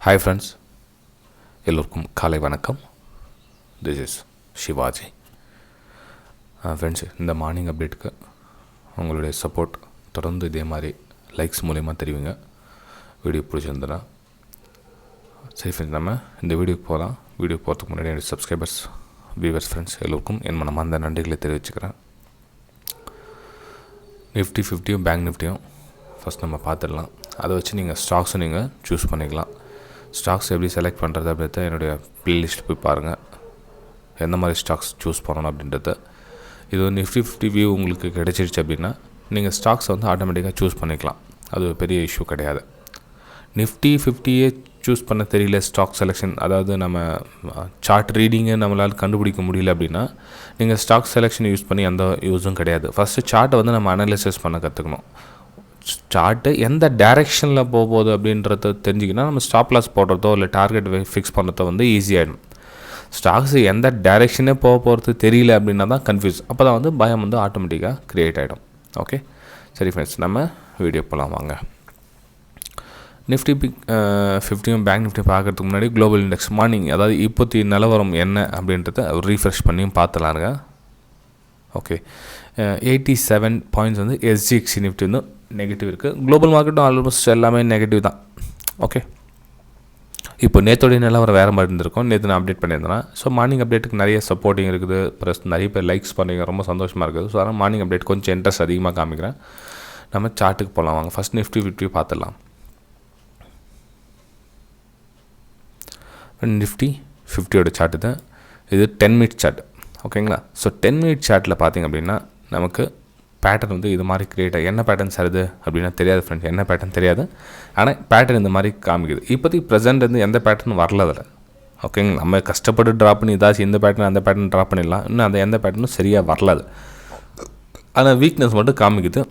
Hi friends, எல்லோருக்கும் காலை வணக்கம். This is Shivaji. ஃப்ரெண்ட்ஸ், இந்த மார்னிங் அப்டேட்டுக்கு உங்களுடைய சப்போர்ட் தொடர்ந்து இதே மாதிரி லைக்ஸ் மூலயமா தெரிவிங்க. வீடியோ பிடிச்சிருந்தனா சரி ஃப்ரெண்ட்ஸ், நம்ம இந்த வீடியோக்கு போகலாம். வீடியோ போகிறதுக்கு முன்னாடி என்னுடைய சப்ஸ்கிரைபர்ஸ், வியூவர்ஸ், ஃப்ரெண்ட்ஸ் எல்லோருக்கும் என் மனமார்ந்த நன்றிகளை தெரிவிச்சுக்கிறேன். நிஃப்டி 50யும் பேங்க் நிஃப்டியும் ஃபஸ்ட் நம்ம பார்த்துடலாம். அதை வச்சு நீங்கள் ஸ்டாக்ஸை நீங்கள் சூஸ் பண்ணிக்கலாம். ஸ்டாக்ஸ் எப்படி செலக்ட் பண்ணுறது அப்படின்றத என்னுடைய ப்ளேலிஸ்ட்டில் போய் பாருங்கள். எந்த மாதிரி ஸ்டாக்ஸ் சூஸ் பண்ணணும் அப்படின்றத. இது வந்து நிஃப்டி 50 வியூ உங்களுக்கு கிடைச்சிருச்சு அப்படின்னா நீங்கள் ஸ்டாக்ஸை வந்து ஆட்டோமேட்டிக்காக சூஸ் பண்ணிக்கலாம். அது ஒரு பெரிய இஷ்யூ கிடையாது. நிஃப்டி 50யே சூஸ் பண்ண தெரியல, ஸ்டாக் செலெக்ஷன், அதாவது நம்ம சார்ட் ரீடிங்கை நம்மளால் கண்டுபிடிக்க முடியல அப்படின்னா நீங்கள் ஸ்டாக் செலெக்ஷன் யூஸ் பண்ணி எந்த யூஸும் கிடையாது. ஃபஸ்ட்டு சார்ட்டை வந்து நம்ம அனலைசிஸ் பண்ண கற்றுக்கணும். சார்ட்டு எந்த டைரெக்ஷனில் போகுது அப்படின்றத தெரிஞ்சிக்கினா நம்ம ஸ்டாப் லாஸ் போடுறதோ இல்லை டார்கெட் ஃபிக்ஸ் பண்ணுறதோ வந்து ஈஸியாகிடும். ஸ்டாக்ஸ் எந்த டைரெக்ஷனே போகிறது தெரியல அப்படின்னா தான் கன்ஃபியூஸ். அப்போ தான் வந்து பயம் வந்து ஆட்டோமேட்டிக்காக க்ரியேட் ஆகிடும். ஓகே, சரி ஃப்ரெண்ட்ஸ், நம்ம வீடியோ போகலாம் வாங்க. நிஃப்டி 50யும் பேங்க் நிஃப்டி பார்க்குறதுக்கு முன்னாடி குளோபல் இண்டெக்ஸ் மார்னிங், அதாவது இப்போத்தி நிலவரம் என்ன அப்படின்றத ரீஃப்ரெஷ் பண்ணியும் பார்த்துலாருங்க. ஓகே, 87 பாயிண்ட்ஸ் வந்து எஸ்ஜிஎக்ஸி நிஃப்டி வந்து நெகட்டிவ் இருக்குது. குளோபல் மார்க்கெட்டும் ஆல்மோஸ்ட் எல்லாமே நெகட்டிவ் தான். ஓகே, இப்போ நேற்றோடைய நிலவரம் வேறு மாதிரி இருந்திருக்கும். நேற்று நான் அப்டேட் பண்ணியிருந்தேன். ஸோ மார்னிங் அப்டேட்டுக்கு நிறைய சப்போர்ட்டிங் இருக்குது, ப்ளஸ் நிறைய பேர் லைக்ஸ் பண்ணுறீங்க, ரொம்ப சந்தோஷமாக இருக்குது. ஸோ அதனால் மார்னிங் அப்டேட் கொஞ்சம் இன்ட்ரெஸ்ட் அதிகமாக காமிக்கிறேன். நம்ம சார்ட்டுக்கு போகலாம் வாங்க. ஃபஸ்ட் நிஃப்டி 50 பார்த்துடலாம். நிஃப்டி 50யோட சார்ட்டு தான் இது. 10 மினிட் சார்ட். ஓகேங்களா? ஸோ 10 மினிட் சார்ட்டில் பார்த்திங்க அப்படின்னா நமக்கு பேட்டர்ன் வந்து இது மாதிரி க்ரியேட் ஆகி, என்ன பேட்டர்ன் சார் இது அப்படின்னா தெரியாது ஃப்ரெண்ட்ஸ், என்ன பேட்டர்ன் தெரியாது. ஆனால் பேட்டர்ன் இந்த மாதிரி காமிக்குது. இப்போதைக்கு ப்ரெசென்ட் வந்து எந்த பேட்டர்ன் வரல அதில். ஓகேங்களா? நம்ம கஷ்டப்பட்டு ட்ராப் பண்ணி ஏதாச்சும் இந்த பேட்டர்ன் அந்த பேட்டர்ன் ட்ராப் பண்ணிடலாம். இன்னும் அந்த எந்த பேட்டர்னும் சரியாக வரல. ஆனால் வீக்னஸ் மட்டும் காமிக்குது.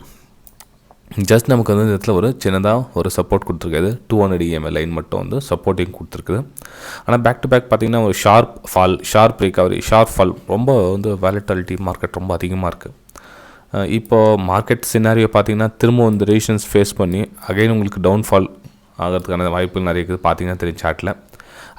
ஜஸ்ட் நமக்கு வந்து இந்த இடத்துல ஒரு சின்னதாக ஒரு சப்போர்ட் கொடுத்துருக்காது. 200 EMA லைன் மட்டும் வந்து சப்போர்ட்டிங் கொடுத்துருக்குது. ஆனால் பேக் டு பேக் பார்த்திங்கன்னா ஒரு sharp fall, sharp recovery, sharp fall, ரொம்ப வந்து வாலட்டிலிட்டி மார்க்கெட் ரொம்ப அதிகமாக இருக்குது. இப்போது மார்க்கெட் சினாரியோ பார்த்திங்கன்னா திரும்ப வந்து ரெசிஸ்டன்ஸ் ஃபேஸ் பண்ணி அகைன் உங்களுக்கு டவுன்ஃபால் ஆகிறதுக்கான வாய்ப்புகள் நிறைய இருக்குது. பார்த்திங்கன்னா தெரியும் சார்ட்டில்.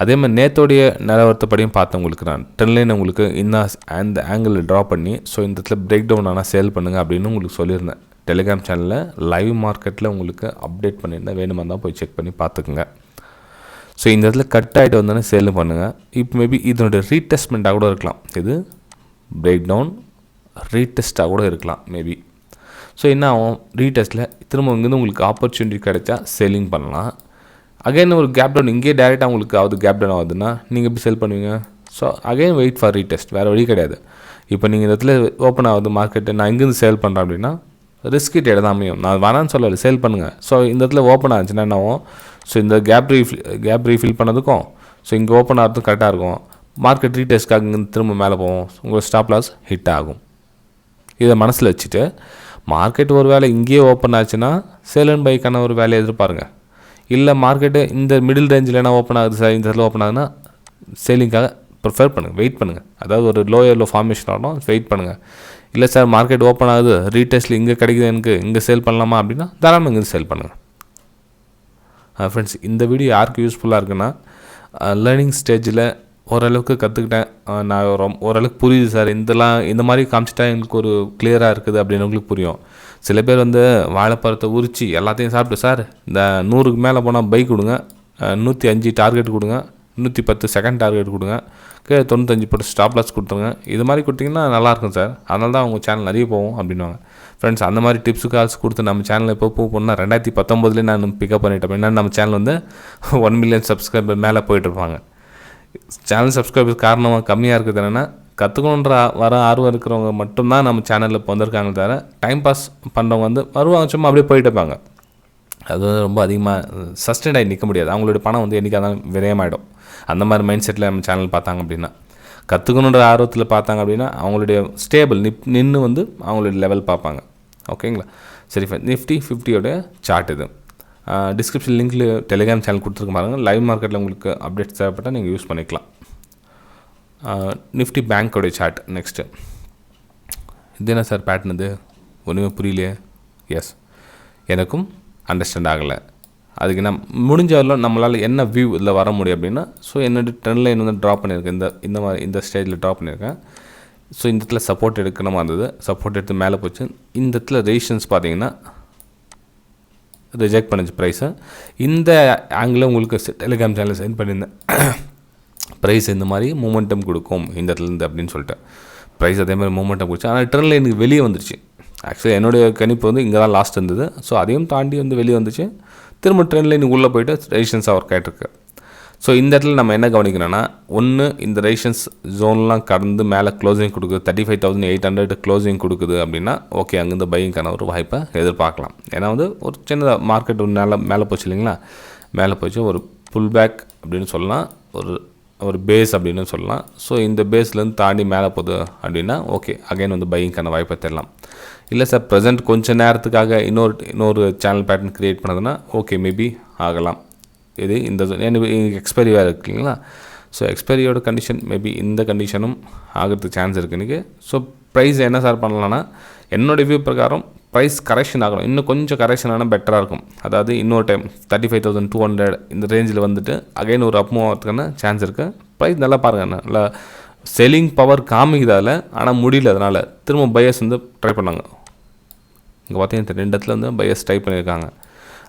அதே மாதிரி நேற்றோடைய நிலவரத்தைப்படியும் பார்த்தவங்களுக்கு நான் ட்ரெண்ட்லைன் உங்களுக்கு இன்னும் அந்த ஆங்கிளில் ட்ரா பண்ணி, ஸோ இந்த இடத்துல பிரேக் டவுன் ஆனால் சேல் பண்ணுங்கள் அப்படின்னு உங்களுக்கு சொல்லியிருந்தேன். டெலிகிராம் சேனலில் லைவ் மார்க்கெட்டில் உங்களுக்கு அப்டேட் பண்ணியிருந்தேன். வேணுமா தான் போய் செக் பண்ணி பார்த்துக்குங்க. ஸோ இந்த இடத்துல கட் ஆகிட்டு வந்தோன்னே சேல் பண்ணுங்கள். இப்போ மேபி இதனுடைய ரீடெஸ்ட்மெண்ட்டாக கூட இருக்கலாம். இது பிரேக் டவுன் ரீடெஸ்ட்டாக கூட இருக்கலாம் மேபி. ஸோ என்ன ஆகும், ரீடெஸ்ட்டில் திரும்ப இங்கேருந்து உங்களுக்கு ஆப்பர்ச்சுனிட்டி கிடைச்சா செல்லிங் பண்ணலாம். அகைன் ஒரு கேப் டவுன் இங்கேயே டேரெக்டாக உங்களுக்கு ஆகுது, கேப் டவுன் ஆகுதுன்னா நீங்கள் எப்படி செல் பண்ணுவீங்க? So again wait for retest, வேறு வழி கிடையாது. இப்போ நீங்கள் இந்த இடத்துல ஓப்பன் ஆகுது மார்க்கெட்டு, நான் இங்கேருந்து சேல் பண்ணுறேன் அப்படின்னா ரிஸ்க் டேட் தான் அமையும். நான் வேணான்னு சொல்லலை, சேல் பண்ணுங்கள். ஸோ இந்த இடத்துல ஓப்பன் ஆச்சுன்னா என்ன ஆகும், ஸோ இந்த கேப் ரீஃபில் பண்ணதுக்கும் ஸோ இங்கே ஓப்பன் ஆகிறதுக்கும் கரெக்டாக இருக்கும். மார்க்கெட் ரீடெஸ்ட்காக இங்கே திரும்ப மேலே போவோம், உங்களுக்கு ஸ்டாப் லாஸ் ஹிட் ஆகும். இதை மனசில் வச்சுட்டு மார்க்கெட் ஒரு வேளை இங்கேயே ஓப்பன் ஆச்சுன்னா சேல் அண்ட் பைக்கான ஒரு வேலையை எதிர்பாருங்க. இல்லை மார்க்கெட்டு இந்த மிடில் ரேஞ்சில் என்ன ஓப்பன் ஆகுது சார், இந்த இடத்துல ஓப்பன் ஆகுதுன்னா சேலிங்காக ப்ரிஃபர் பண்ணுங்கள், வெயிட் பண்ணுங்கள். அதாவது ஒரு லோயரில் ஃபார்மேஷன் ஆகணும், வெயிட் பண்ணுங்கள். இல்லை சார் மார்க்கெட் ஓப்பன் ஆகுது, ரீடெஸ்ட்டில் இங்கே கிடைக்குது, எனக்கு இங்கே சேல் பண்ணலாமா அப்படின்னா தாராளமாக இங்கே சேல் பண்ணுங்கள். ஃப்ரெண்ட்ஸ், இந்த வீடியோ யாருக்கு யூஸ்ஃபுல்லாக இருக்குன்னா, லேர்னிங் ஸ்டேஜில் ஓரளவுக்கு கற்றுக்கிட்டேன், நான் ஓரளவுக்கு புரியுது சார், இந்த மாதிரி காமிச்சிட்டா எங்களுக்கு ஒரு கிளியராக இருக்குது அப்படின்னு உங்களுக்கு புரியும். சில பேர் வந்து வாழைப்பழத்தை உரித்து எல்லாத்தையும் சாப்பிட்டு, சார் இந்த 100க்கு மேலே போனால் பைக் கொடுங்க, 105 டார்கெட் கொடுங்க, 110 செகண்ட் டார்கெட் கொடுங்க, 95 போட்டு ஸ்டாப் லாஸ் கொடுத்துருங்க, இது மாதிரி கொடுத்திங்கன்னா நல்லாயிருக்கும் சார், அதனால தான் உங்கள் சேனல் நிறைய போகும் அப்படின்வாங்க. ஃப்ரெண்ட்ஸ், அந்த மாதிரி டிப்ஸு கால்ஸ் கொடுத்து நம்ம சேனலில் இப்போ போனால் 2019 நான் பிக்கப் பண்ணிட்டேன். ஏன்னா நம்ம சேனல் வந்து 1 மில்லியன் சப்ஸ்கிரைபர் மேலே போயிட்டுருப்பாங்க. சேனல் சப்ஸ்கிரைபர்ஸ் காரணமாக கம்மியாக இருக்குது. என்னென்னா கற்றுக்கணுன்ற வர ஆர்வம் இருக்கிறவங்க மட்டும்தான் நம்ம சேனலில் இப்போ வந்திருக்காங்க. தவிர டைம் பாஸ் பண்ணுறவங்க வந்து வருவாங்க, சும்மா அப்படியே போயிட்டு இருப்பாங்க. அது வந்து ரொம்ப அதிகமாக சஸ்டெண்ட் ஆகி நிற்க முடியாது. அவங்களுடைய பணம் வந்து என்றைக்காக தான் விரயமாயிடும். அந்த மாதிரி மைண்ட் செட்டில் நம்ம சேனல் பார்த்தாங்க அப்படின்னா, கற்றுக்கணுன்ற ஆர்வத்தில் பார்த்தாங்க அப்படின்னா அவங்களுடைய ஸ்டேபிள் நின்று வந்து அவங்களுடைய லெவல் பார்ப்பாங்க. ஓகேங்களா? சரி, நிஃப்டி 50யோட சார்ட் இது. டிஸ்கிரிப்ஷன் லிங்க்கில் டெலிகிராம் சேனல் கொடுத்துருக்க பாருங்கள். லைவ் மார்க்கெட்டில் உங்களுக்கு அப்டேட்ஸ் தேவைப்பட்டால் நீங்கள் யூஸ் பண்ணிக்கலாம். நிஃப்டி பேங்க்கோடைய சார்ட் நெக்ஸ்ட்டு. இது என்ன சார் பேட்டர்ன், இது ஒன்றுமே புரியலையே. எஸ், எனக்கும் அண்டர்ஸ்டாண்ட் ஆகலை. அதுக்கு நான் முடிஞ்ச வரல நம்மளால் என்ன வியூ இதில் வர முடியும் அப்படின்னா, ஸோ என்னோட ட்ரெண்ட் லைன் வந்து ட்ராப் பண்ணியிருக்கேன், இந்த மாதிரி இந்த ஸ்டேஜில் ட்ராப் பண்ணியிருக்கேன். ஸோ இந்த இடத்துல சப்போர்ட் எடுக்கிற மாதிரி இருந்தது, சப்போர்ட் எடுத்து மேலே போச்சு. இந்த இடத்துல ரெசிஸ்டன்ஸ் பார்த்தீங்கன்னா ரிஜெக்ட் பண்ணிச்சு ப்ரைஸை. இந்த ஆங்கிளில் உங்களுக்கு டெலிகிராம் சேனலில் சென்ட் பண்ணியிருந்தேன், ப்ரைஸ் இந்த மாதிரி மூமெண்டம் கொடுக்கும் இந்த இடத்துலேருந்து அப்படின்னு சொல்லிட்டு. ப்ரைஸ் அதே மாதிரி மூமெண்டம் கொடுத்து, ஆனால் ட்ரெண்ட் லைனுக்கு வெளியே வந்துருச்சு. ஆக்சுவலி என்னுடைய கணிப்பு வந்து இங்கே தான் லாஸ்ட் இருந்தது. ஸோ அதையும் தாண்டி வந்து வெளியே வந்துச்சு, திரும்ப ட்ரெண்ட் லைனுக்கு உள்ளே போய்ட்டு ரெசிஸ்டன்ஸாக ஒர்க் ஆகிட்டுருக்கு. ஸோ இந்த இடத்துல நம்ம என்ன கவனிக்கணும்னா, ஒன்று இந்த ரெசிஸ்டன்ஸ் ஜோன்லாம் கடந்து மேலே க்ளோசிங் கொடுக்குது, 35,800 க்ளோசிங் கொடுக்குது அப்படின்னா ஓகே, அங்கேருந்து பையிங்கான ஒரு வாய்ப்பை எதிர்பார்க்கலாம். ஏன்னா வந்து ஒரு சின்னதாக மார்க்கெட் மேலே போச்சு இல்லைங்களா, மேலே போச்சு, ஒரு புல் பேக் அப்படின்னு சொல்லலாம், ஒரு பேஸ் அப்படின்னு சொல்லலாம். ஸோ இந்த பேஸ்லேருந்து தாண்டி மேலே போகுது அப்படின்னா ஓகே, அகைன் வந்து பையிங்கான வாய்ப்பை தரலாம். இல்லை சார் ப்ரெசென்ட் கொஞ்சம் நேரத்துக்காக இன்னொரு சேனல் பேட்டர்ன் க்ரியேட் பண்ணதுன்னா ஓகே, மேபி ஆகலாம். இது இந்த எக்ஸ்பைரி வேறு இருக்கு இல்லைங்களா, ஸோ எக்ஸ்பைரியோட கண்டிஷன் மேபி இந்த கண்டிஷனும் ஆகிறதுக்கு சான்ஸ் இருக்குது இன்றைக்கி. ஸோ ப்ரைஸ் என்ன சார் பண்ணலான்னா, என்னோடய வியூ பிரகாரம் ப்ரைஸ் கரெக்ஷன் ஆகணும், இன்னும் கொஞ்சம் கரெக்ஷன் ஆனால் பெட்டராக இருக்கும். அதாவது இன்னொரு டைம் 35,200 இந்த ரேஞ்சில் வந்துட்டு அகைன் ஒரு அப் மூவ் ஆகிறதுக்கான சான்ஸ் இருக்குது. ப்ரைஸ் நல்லா பாருங்கள், நல்லா செல்லிங் பவர் காமிக்குதால, ஆனால் முடியல, அதனால் திரும்ப பையர்ஸ் வந்து ட்ரை பண்ணாங்க. இங்கே பார்த்தீங்கன்னா 2 இடத்துல வந்து பையர்ஸ் ட்ரை பண்ணியிருக்காங்க,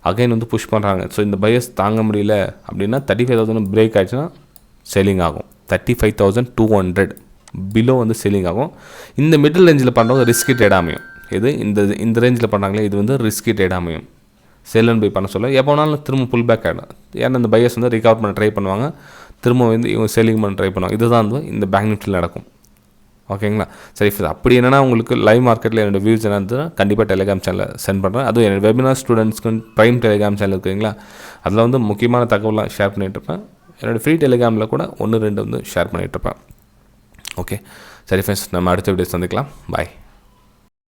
அகைன் வந்து புஷ் பண்ணுறாங்க. ஸோ இந்த பையர்ஸ் தாங்க முடியல அப்படின்னா 35,000 பிரேக் ஆகிடுச்சுன்னா செல்லிங் ஆகும். 35,200 பிலோ வந்து செல்லிங் ஆகும். இந்த மிடில் ரேஞ்சில் பண்ணுறவங்க ரிஸ்கி ட்ரேட் அமையும். இது இந்த ரேஞ்சில் பண்ணுறாங்களே, இது வந்து ரிஸ்கி ட்ரேட் அமையும். செல் அண்ட் பை பண்ண சொல்ல எப்போ வேணாலும் திரும்ப புல் பேக் ஆகிடும். ஏன்னா இந்த பையர்ஸ் வந்து ரிகவர் பண்ண ட்ரை பண்ணுவாங்க, திரும்ப வந்து இவங்க செல்லிங் பண்ண ட்ரை பண்ணுவாங்க. இதுதான் வந்து இந்த பேங்க் நிஃப்டியில் நடக்கும். ஓகேங்களா, சரி. அப்படி என்னென்னா உங்களுக்கு லைவ் மார்க்கெட்டில் என்னோடய வியூஸ் என்ன இருந்ததுன்னா கண்டிப்பாக டெலிகிராம் சேனலில் சென்ட் பண்ணுறேன். அதுவும் என்னோடய வெபினார் ஸ்டூடெண்ட்ஸ்க்கு ப்ரைம் டெலிகிராம் சேனல் இருக்குங்களா, அதில் வந்து முக்கியமான தகவலாம் ஷேர் பண்ணிகிட்ருப்பேன். என்னோடய ஃப்ரீ டெலிகிராமில் கூட 1-2 வந்து ஷேர் பண்ணிகிட்ருப்பேன். ஓகே, சரி ஃப்ரெண்ட்ஸ், நம்ம அடுத்த வீடியோ சந்திக்கலாம். பாய்.